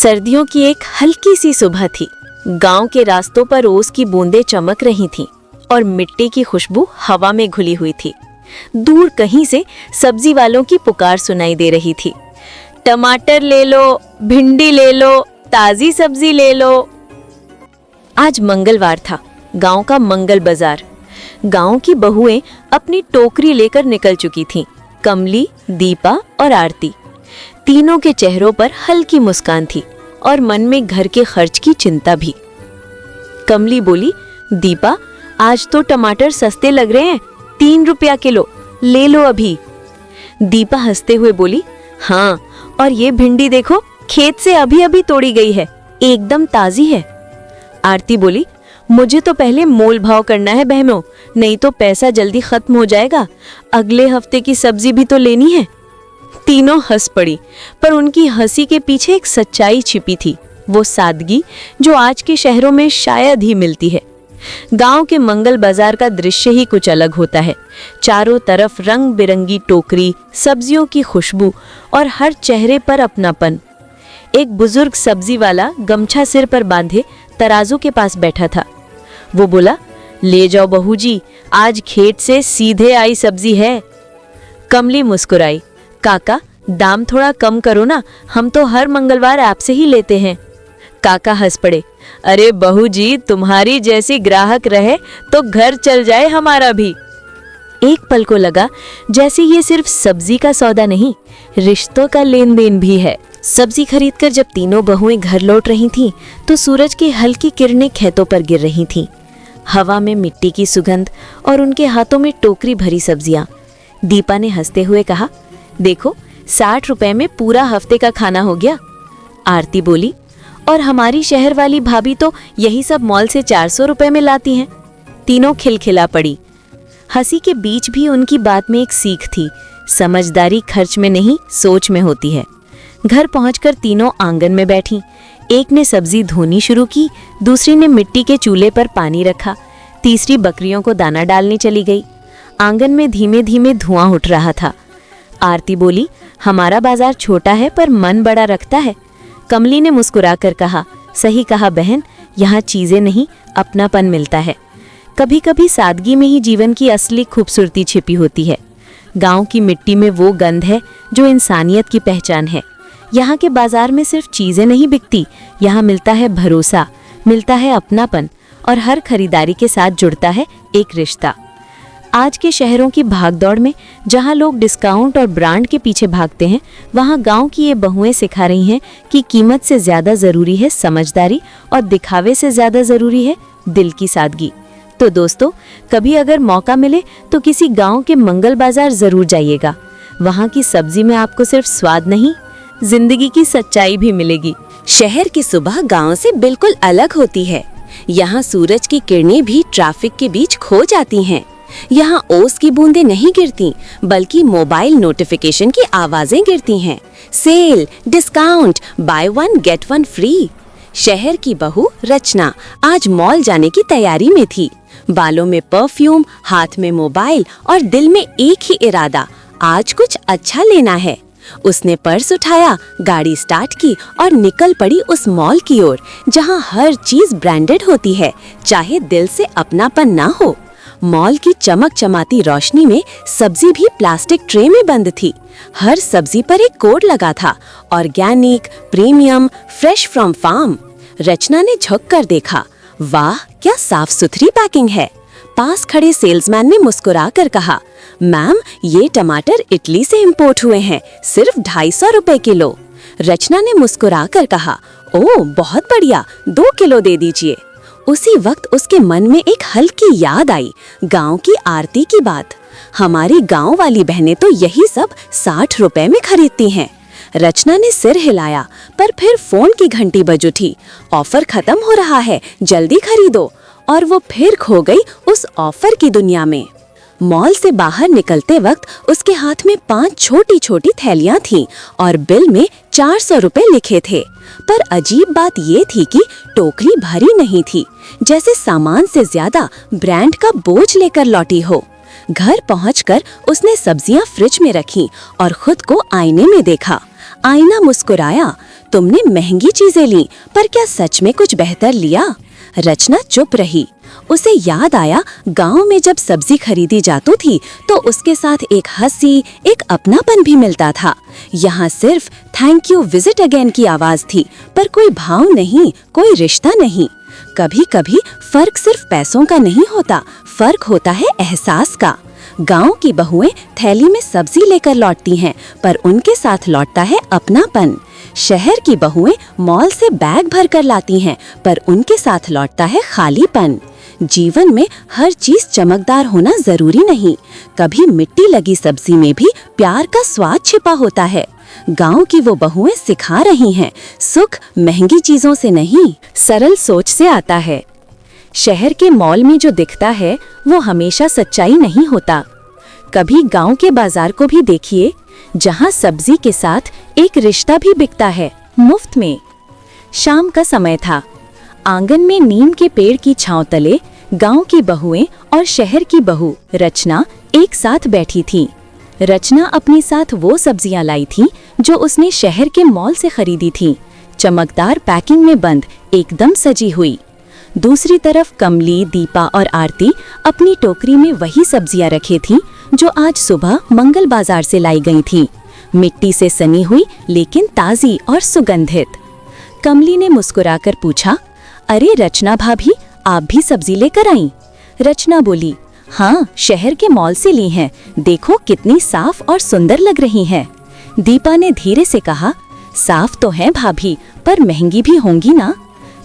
सर्दियों की एक हल्की सी सुबह थी। गांव के रास्तों पर ओस की बूंदें चमक रही थीं और मिट्टी की खुशबू हवा में घुली हुई थी। दूर कहीं से सब्जी वालों की पुकार सुनाई दे रही थी। टमाटर ले लो, भिंडी ले लो, ताजी सब्जी ले लो। आज मंगलवार था, गांव का मंगल बाजार। गांव की बहुएं अपनी टोकरी लेकर निकल चुकी थीं। कमली, दीपा और आरती, तीनों के चेहरों पर हल्की मुस्कान थी और मन में घर के खर्च की चिंता भी। कमली बोली, दीपा, आज तो टमाटर सस्ते लग रहे हैं, 3 रुपया किलो, ले लो अभी। दीपा हंसते हुए बोली, हाँ, और ये भिंडी देखो, खेत से अभी अभी तोड़ी गई है, एकदम ताजी है। आरती बोली, मुझे तो पहले मोल भाव करना है बहनों, नहीं तो पैसा जल्दी खत्म हो जाएगा, अगले हफ्ते की सब्जी भी तो लेनी है। तीनों हंस पड़ी, पर उनकी हंसी के पीछे एक सच्चाई छिपी थी, वो सादगी जो आज के शहरों में शायद ही मिलती है। गांव के मंगल बाजार का दृश्य ही कुछ अलग होता है। चारों तरफ रंग बिरंगी टोकरी, सब्जियों की खुशबू और हर चेहरे पर अपनापन। एक बुजुर्ग सब्जी वाला गमछा सिर पर बांधे तराजू के पास बैठा था। वो बोला, ले जाओ बहू जी, आज खेत से सीधे आई सब्जी है। कमली मुस्कुराई, काका, दाम थोड़ा कम करो ना, हम तो हर मंगलवार आपसे ही लेते हैं। काका हंस पड़े, अरे बहू जी, तुम्हारी जैसी ग्राहक रहे तो घर चल जाए हमारा भी। एक पल को लगा जैसे ये सिर्फ सब्जी का सौदा नहीं, रिश्तों का लेन देन भी है। सब्जी खरीदकर जब तीनों बहुएं घर लौट रही थीं, तो सूरज की हल्की किरणें खेतों पर गिर रही थीं। हवा में मिट्टी की सुगंध और उनके हाथों में टोकरी भरी सब्जियां। दीपा ने हंसते हुए कहा, देखो, 60 रुपए में पूरा हफ्ते का खाना हो गया। आरती बोली, और हमारी शहर वाली भाभी तो यही सब मॉल से 400 रुपए में लाती हैं। तीनों खिलखिला पड़ी। हंसी के बीच भी उनकी बात में एक सीख थी, समझदारी खर्च में नहीं, सोच में होती है। घर पहुंचकर तीनों आंगन में बैठी। एक ने सब्जी धोनी शुरू की, दूसरी ने मिट्टी के चूल्हे पर पानी रखा, तीसरी बकरियों को दाना डालने चली गई। आंगन में धीमे धीमे धुआं उठ रहा था। आरती बोली, हमारा बाजार छोटा है पर मन बड़ा रखता है। कमली ने मुस्कुराकर कहा, सही कहा बहन, यहाँ चीजें नहीं, अपनापन मिलता है। कभी कभी सादगी में ही जीवन की असली खूबसूरती छिपी होती है। गांव की मिट्टी में वो गंध है जो इंसानियत की पहचान है। यहाँ के बाजार में सिर्फ चीजें नहीं बिकती, यहाँ मिलता है भरोसा, मिलता है अपनापन, और हर खरीदारी के साथ जुड़ता है एक रिश्ता। आज के शहरों की भागदौड़ में जहां लोग डिस्काउंट और ब्रांड के पीछे भागते हैं, वहां गांव की ये बहुएं सिखा रही हैं कि कीमत से ज्यादा जरूरी है समझदारी, और दिखावे से ज्यादा जरूरी है दिल की सादगी। तो दोस्तों, कभी अगर मौका मिले तो किसी गांव के मंगल बाजार जरूर जाइएगा। वहां की सब्जी में आपको सिर्फ स्वाद नहीं, जिंदगी की सच्चाई भी मिलेगी। शहर की सुबह गांव से बिल्कुल अलग होती है। यहाँ सूरज की किरणें भी ट्रैफिक के बीच खो जाती हैं। यहाँ ओस की बूंदें नहीं गिरती, बल्कि मोबाइल नोटिफिकेशन की आवाजें गिरती हैं। Sale, discount, buy one get one free. शहर की बहू रचना आज मॉल जाने की तैयारी में थी। बालों में परफ्यूम, हाथ में मोबाइल और दिल में एक ही इरादा, आज कुछ अच्छा लेना है। उसने पर्स उठाया, गाड़ी स्टार्ट की और निकल पड़ी उस मॉल की ओर, जहाँ हर चीज ब्रांडेड होती है, चाहे दिल से अपनापन ना हो। मॉल की चमक चमाती रोशनी में सब्जी भी प्लास्टिक ट्रे में बंद थी। हर सब्जी पर एक कोड लगा था, organic, premium, fresh from farm. Rachna ने झुक कर देखा, वाह, क्या साफ सुथरी पैकिंग है। पास खड़े सेल्समैन ने मुस्कुरा कर कहा, मैम, ये टमाटर इटली से इंपोर्ट हुए हैं, सिर्फ 250 रुपए किलो। रचना ने मुस्कुरा कर कहा, ओह बहुत बढ़िया, 2 किलो दे दीजिए। उसी वक्त उसके मन में एक हल्की याद आई, गांव की आरती की बात। हमारी गांव वाली बहनें तो यही सब 60 रुपए में खरीदती हैं। रचना ने सिर हिलाया, पर फिर फोन की घंटी बज उठी, ऑफर खत्म हो रहा है, जल्दी खरीदो। और वो फिर खो गई उस ऑफर की दुनिया में। मॉल से बाहर निकलते वक्त उसके हाथ में 5 छोटी छोटी थैलियां थीं और बिल में 400 रुपए लिखे थे। पर अजीब बात ये थी कि टोकरी भरी नहीं थी, जैसे सामान से ज्यादा ब्रांड का बोझ लेकर लौटी हो। घर पहुंचकर उसने सब्जियां फ्रिज में रखीं और खुद को आईने में देखा। आईना मुस्कुराया तुमने महंगी चीजें ली, पर क्या सच में कुछ बेहतर लिया? रचना चुप रही। उसे याद आया गांव में जब सब्जी खरीदी जाती थी तो उसके साथ एक हंसी, एक अपनापन भी मिलता था। यहाँ सिर्फ थैंक यू, विजिट अगेन की आवाज थी, पर कोई भाव नहीं, कोई रिश्ता नहीं। कभी कभी फर्क सिर्फ पैसों का नहीं होता, फर्क होता है एहसास का। गांव की बहुएं थैली में सब्जी लेकर लौटती हैं, पर उनके साथ लौटता है अपनापन। शहर की बहुएं मॉल से बैग भर कर लाती हैं, पर उनके साथ लौटता है खालीपन। जीवन में हर चीज चमकदार होना जरूरी नहीं, कभी मिट्टी लगी सब्जी में भी प्यार का स्वाद छिपा होता है। गांव की वो बहुएं सिखा रही हैं, सुख महंगी चीजों से नहीं, सरल सोच से आता है। शहर के मॉल में जो दिखता है वो हमेशा सच्चाई नहीं होता। कभी गांव के बाजार को भी देखिए, जहां सब्जी के साथ एक रिश्ता भी बिकता है, मुफ्त में। शाम का समय था। आंगन में नीम के पेड़ की छांव तले गांव की बहुएं और शहर की बहू रचना एक साथ बैठी थी। रचना अपने साथ वो सब्जियां लाई थी जो उसने शहर के मॉल से खरीदी थी, चमकदार पैकिंग में बंद, एकदम सजी हुई। दूसरी तरफ कमली, दीपा और आरती अपनी टोकरी में वही सब्जियां रखे थी जो आज सुबह मंगल बाजार से लाई गई थी, मिट्टी से सनी हुई लेकिन ताजी और सुगंधित। कमली ने मुस्कुराकर पूछा, अरे रचना भाभी, आप भी सब्जी लेकर आईं? रचना बोली, हाँ, शहर के मॉल से ली हैं, देखो कितनी साफ और सुंदर लग रही हैं। दीपा ने धीरे से कहा, साफ तो है भाभी, पर महंगी भी होंगी ना?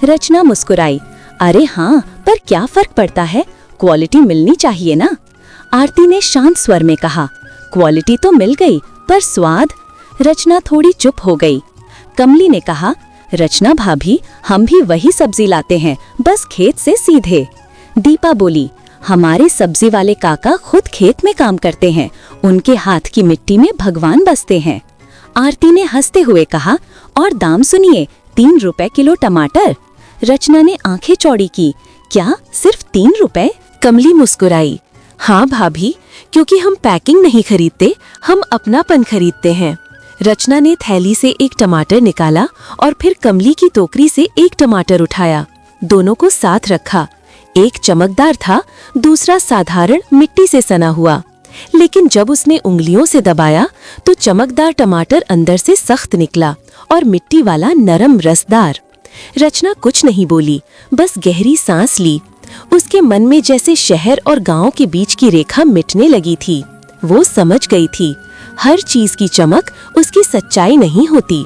रचना मुस्कुराई, अरे हाँ, पर क्या फर्क पड़ता है, क्वालिटी मिलनी चाहिए ना। आरती ने शांत स्वर में कहा, क्वालिटी तो मिल गई, पर स्वाद? रचना थोड़ी चुप हो गई। कमली ने कहा, रचना भाभी, हम भी वही सब्जी लाते हैं, बस खेत से सीधे। दीपा बोली, हमारे सब्जी वाले काका खुद खेत में काम करते हैं, उनके हाथ की मिट्टी में भगवान बसते हैं। आरती ने हंसते हुए कहा, और दाम सुनिए, 3 रुपए किलो टमाटर। रचना ने आंखें चौड़ी की, क्या सिर्फ 3 रुपए? कमली मुस्कुराई, हाँ भाभी, क्योंकि हम पैकिंग नहीं खरीदते, हम अपनापन खरीदते हैं। रचना ने थैली से एक टमाटर निकाला और फिर कमली की टोकरी से एक टमाटर उठाया, दोनों को साथ रखा। एक चमकदार था, दूसरा साधारण मिट्टी से सना हुआ। लेकिन जब उसने उंगलियों से दबाया तो चमकदार टमाटर अंदर से सख्त निकला और मिट्टी वाला नरम रसदार। रचना कुछ नहीं बोली, बस गहरी सांस ली। उसके मन में जैसे शहर और गांव के बीच की रेखा मिटने लगी थी। वो समझ गई थी, हर चीज की चमक उसकी सच्चाई नहीं होती।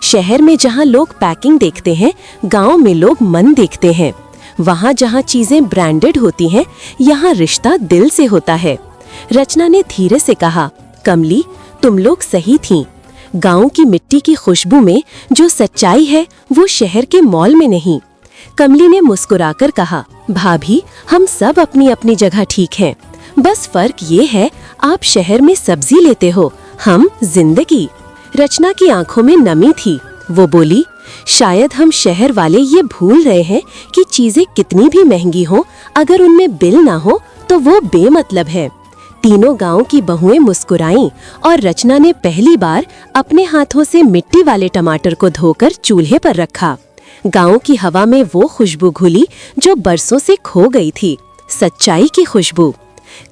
शहर में जहां लोग पैकिंग देखते हैं, गांव में लोग मन देखते हैं। वहां जहां चीजें ब्रांडेड होती हैं, यहाँ रिश्ता दिल से होता है। रचना ने धीरे से कहा, कमली, तुम लोग सही थीं। गांव की मिट्टी की खुशबू में जो सच्चाई है वो शहर के मॉल में नहीं। कमली ने मुस्कुराकर कहा, भाभी, हम सब अपनी अपनी जगह ठीक हैं, बस फर्क ये है आप शहर में सब्जी लेते हो, हम जिंदगी। रचना की आंखों में नमी थी। वो बोली, शायद हम शहर वाले ये भूल रहे हैं कि चीजें कितनी भी महंगी हो, अगर उनमें बिल ना हो तो वो बेमतलब है। तीनों गांव की बहुएं मुस्कुराईं और रचना ने पहली बार अपने हाथों से मिट्टी वाले टमाटर को धोकर चूल्हे पर रखा। गांव की हवा में वो खुशबू घुली जो बरसों से खो गई थी, सच्चाई की खुशबू।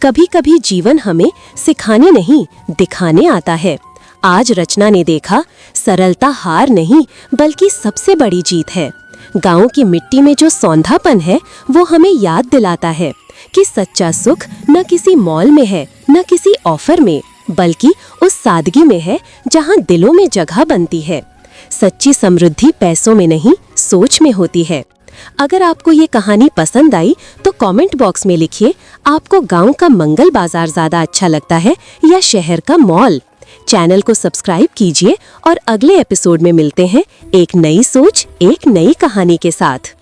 कभी कभी जीवन हमें सिखाने नहीं, दिखाने आता है। आज रचना ने देखा, सरलता हार नहीं बल्कि सबसे बड़ी जीत है। गांव की मिट्टी में जो सौंधापन है वो हमें याद दिलाता है कि सच्चा सुख न किसी मॉल में है, न किसी ऑफर में, बल्कि उस सादगी में है जहां दिलों में जगह बनती है। सच्ची समृद्धि पैसों में नहीं, सोच में होती है। अगर आपको ये कहानी पसंद आई तो कमेंट बॉक्स में लिखिए, आपको गांव का मंगल बाजार ज्यादा अच्छा लगता है या शहर का मॉल। चैनल को सब्सक्राइब कीजिए और अगले एपिसोड में मिलते हैं एक नई सोच, एक नई कहानी के साथ।